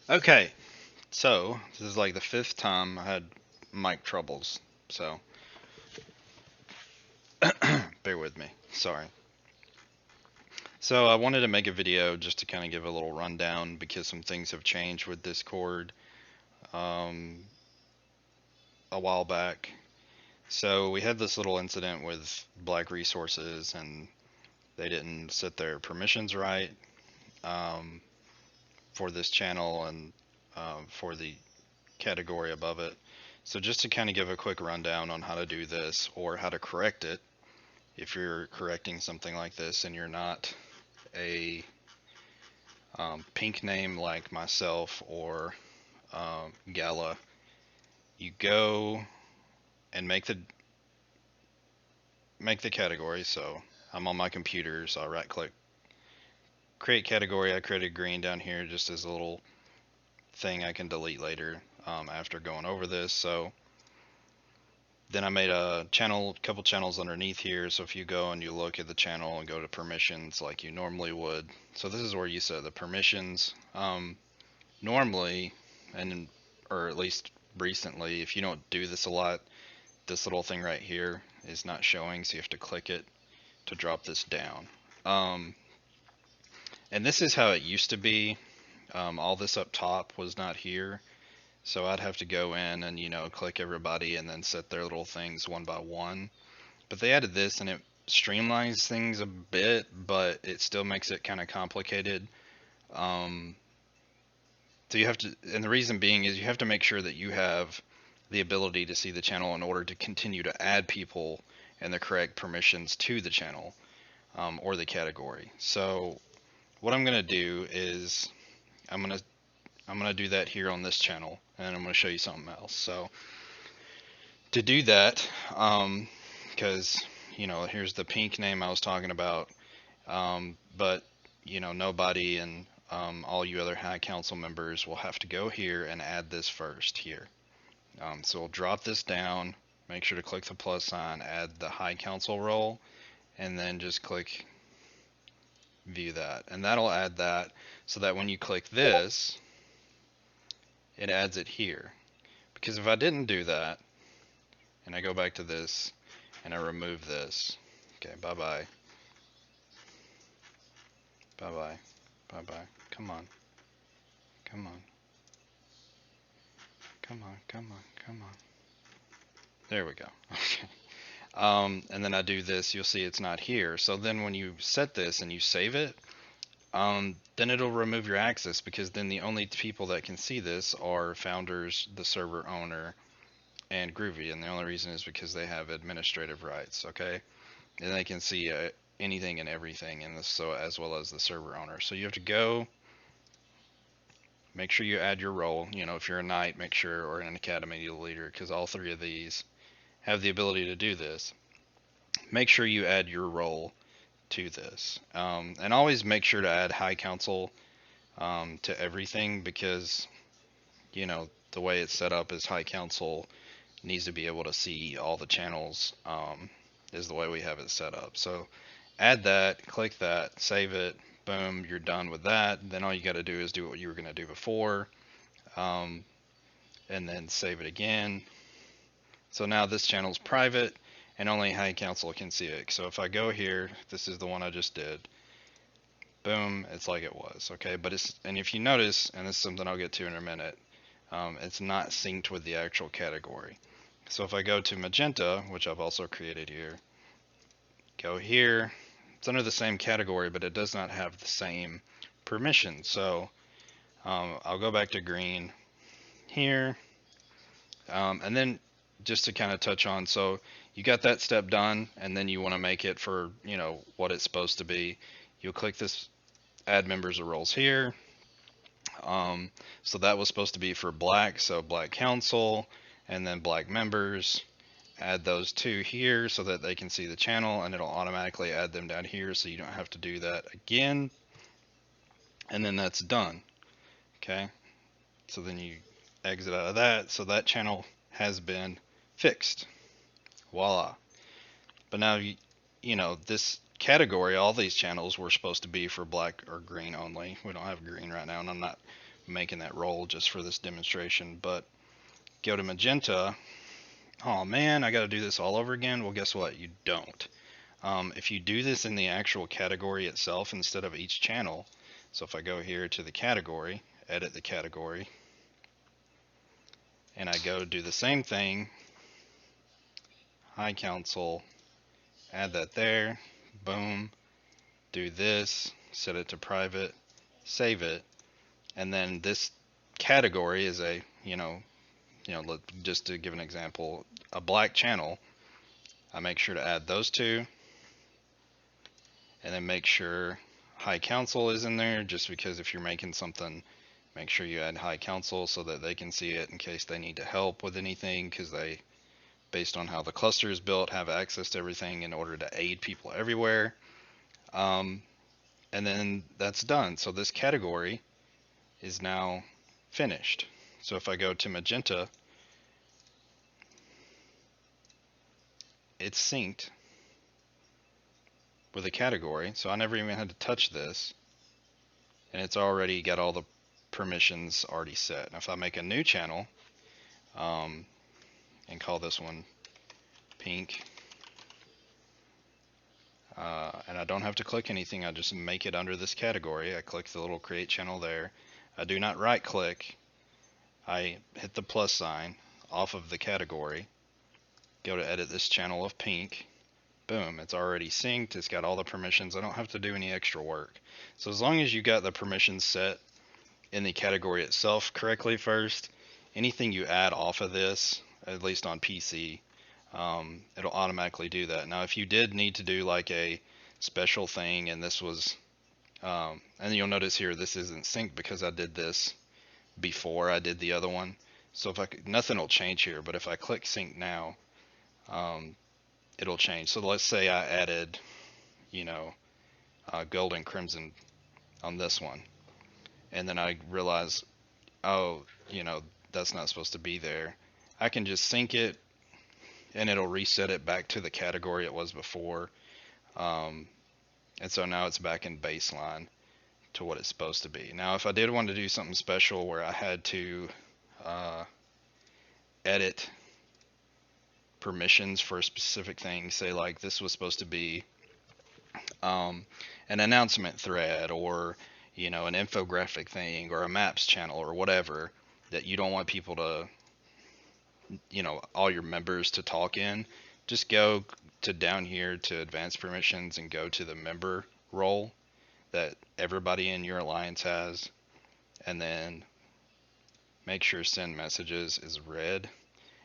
Okay, so this is like the fifth time I had mic troubles, so bear with me. Sorry. So I wanted to make a video just to kind of give a little rundown because some things have changed with Discord um, a while back. So we had this little incident with Black Resources, and they didn't set their permissions right um, for this channel and for the category above it. So just to kind of give a quick rundown on how to do this or how to correct it, if you're correcting something like this and you're not a pink name like myself or Gala, you go and make the category. So I'm on my computer, so I right click, create category. I created green down here just as a little thing I can delete later after going over this. So then I made a channel, couple channels underneath here. So if you go and you look at the channel and go to permissions like you normally would, so this is where you set the permissions. Normally, and or at least recently, if you don't do this a lot, this little thing right here is not showing, so you have to click it to drop this down. Um, and this is how it used to be. All this up top was not here. So I'd have to go in and, click everybody and then set their little things one by one. But they added this and it streamlines things a bit, but it still makes it kind of complicated. Um, so you have to, and the reason being is you have to make sure that you have the ability to see the channel in order to continue to add people and the correct permissions to the channel or the category. So what I'm going to do is I'm going to I'm going to do that here on this channel, and I'm going to show you something else. So to do that, because here's the pink name I was talking about, but nobody and all you other high council members will have to go here and add this first here. So we'll drop this down, make sure to click the plus sign, add the high council role, and then just click view that, and that'll add that so that when you click this, it adds it here. Because if I didn't do that, and I go back to this, and I remove this, okay, bye bye, bye bye, bye bye, come on, come on, come on, come on, come on. There we go. Okay. And then I do this, you'll see it's not here. So then when you set this and you save it, then it'll remove your access because then the only people that can see this are founders, the server owner, and Groovy. And the only reason is because they have administrative rights, okay? And they can see anything and everything in this, so as well as the server owner. So you have to go, make sure you add your role. If you're a knight, make sure, or an academy leader, because all three of these have the ability to do this. Make sure you add your role to this, and always make sure to add high council to everything because the way it's set up is high council needs to be able to see all the channels, is the way we have it set up. So add that, click that, save it, boom, you're done with that. Then all you got to do is do what you were going to do before, and then save it again. So now this channel is private and only high council can see it. So if I go here, this is the one I just did, boom, it's like it was, okay? But and if you notice, and this is something I'll get to in a minute, it's not synced with the actual category. So if I go to magenta, which I've also created here, go here, it's under the same category, but it does not have the same permission. So I'll go back to green here, and then just to kind of touch on, so you got that step done, and then you want to make it for what it's supposed to be. You'll click this add members or roles here. So that was supposed to be for black, so black council, and then black members. Add those two here so that they can see the channel, and it'll automatically add them down here so you don't have to do that again. And then that's done. Okay, so then you exit out of that, so that channel has been fixed. Voila. But now this category, all these channels were supposed to be for black or green only. We don't have green right now, and I'm not making that role just for this demonstration. But go to magenta. Oh man, I got to do this all over again. Well, guess what? You don't. If you do this in the actual category itself instead of each channel, so if I go here to the category, edit the category, and I go do the same thing, high council, add that there, boom, do this, set it to private, save it, and then this category is a, just to give an example, a black channel. I make sure to add those two, and then make sure high council is in there, just because if you're making something, make sure you add high council so that they can see it in case they need to help with anything, because they, based on how the cluster is built, have access to everything in order to aid people everywhere. And then that's done. So this category is now finished. So if I go to magenta, it's synced with a category. So I never even had to touch this. And it's already got all the permissions already set. And if I make a new channel, and call this one pink, and I don't have to click anything, I just make it under this category. I click the little create channel there. I do not right click. I hit the plus sign off of the category, go to edit this channel of pink, boom, it's already synced, it's got all the permissions, I don't have to do any extra work. So as long as you got the permissions set in the category itself correctly first, anything you add off of this, at least on PC, it'll automatically do that. Now if you did need to do like a special thing, and this was, and you'll notice here this isn't synced because I did this before I did the other one. So if nothing will change here, but if I click sync now, it'll change. So let's say I added, gold and crimson on this one, and then I realize, oh, that's not supposed to be there. I can just sync it, and it'll reset it back to the category it was before. And so now it's back in baseline to what it's supposed to be. Now if I did want to do something special where I had to edit permissions for a specific thing, say like this was supposed to be an announcement thread, or an infographic thing, or a maps channel, or whatever, that you don't want people to, all your members to talk in, just go to down here to advanced permissions and go to the member role that everybody in your alliance has, and then make sure send messages is red.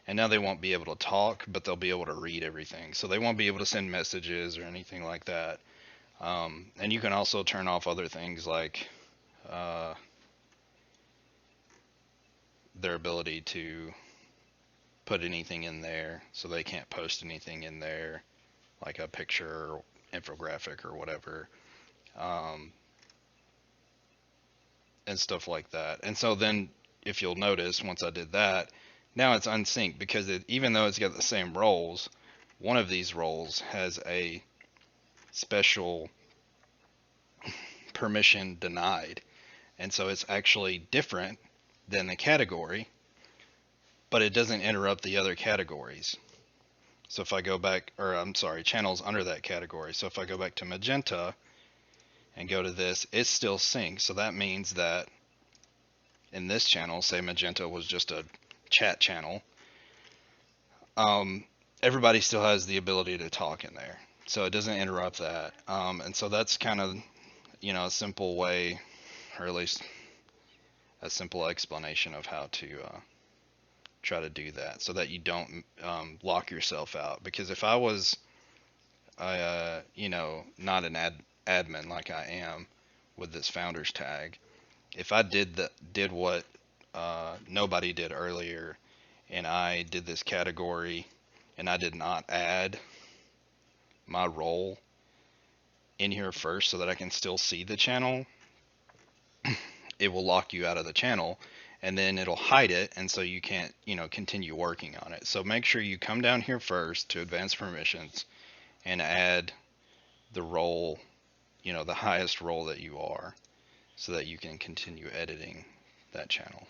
And now they won't be able to talk, but they'll be able to read everything. So they won't be able to send messages or anything like that. And you can also turn off other things like their ability to put anything in there, so they can't post anything in there, like a picture or infographic or whatever, and stuff like that. And so then if you'll notice, once I did that, now it's unsynced, because even though it's got the same roles, one of these roles has a special permission denied, and so it's actually different than the category, but it doesn't interrupt the other categories. So if I go back, or I'm sorry, channels under that category. So if I go back to magenta and go to this, it's still synced. So that means that in this channel, say magenta was just a chat channel, everybody still has the ability to talk in there. So it doesn't interrupt that. And so that's kind of, a simple way, or at least a simple explanation of how to try to do that, so that you don't lock yourself out. Because if I was, not an admin like I am with this founders tag, if I did what nobody did earlier, and I did this category and I did not add my role in here first so that I can still see the channel, it will lock you out of the channel, and then it'll hide it, and so you can't, continue working on it. So make sure you come down here first to advanced permissions and add the role, the highest role that you are, so that you can continue editing that channel.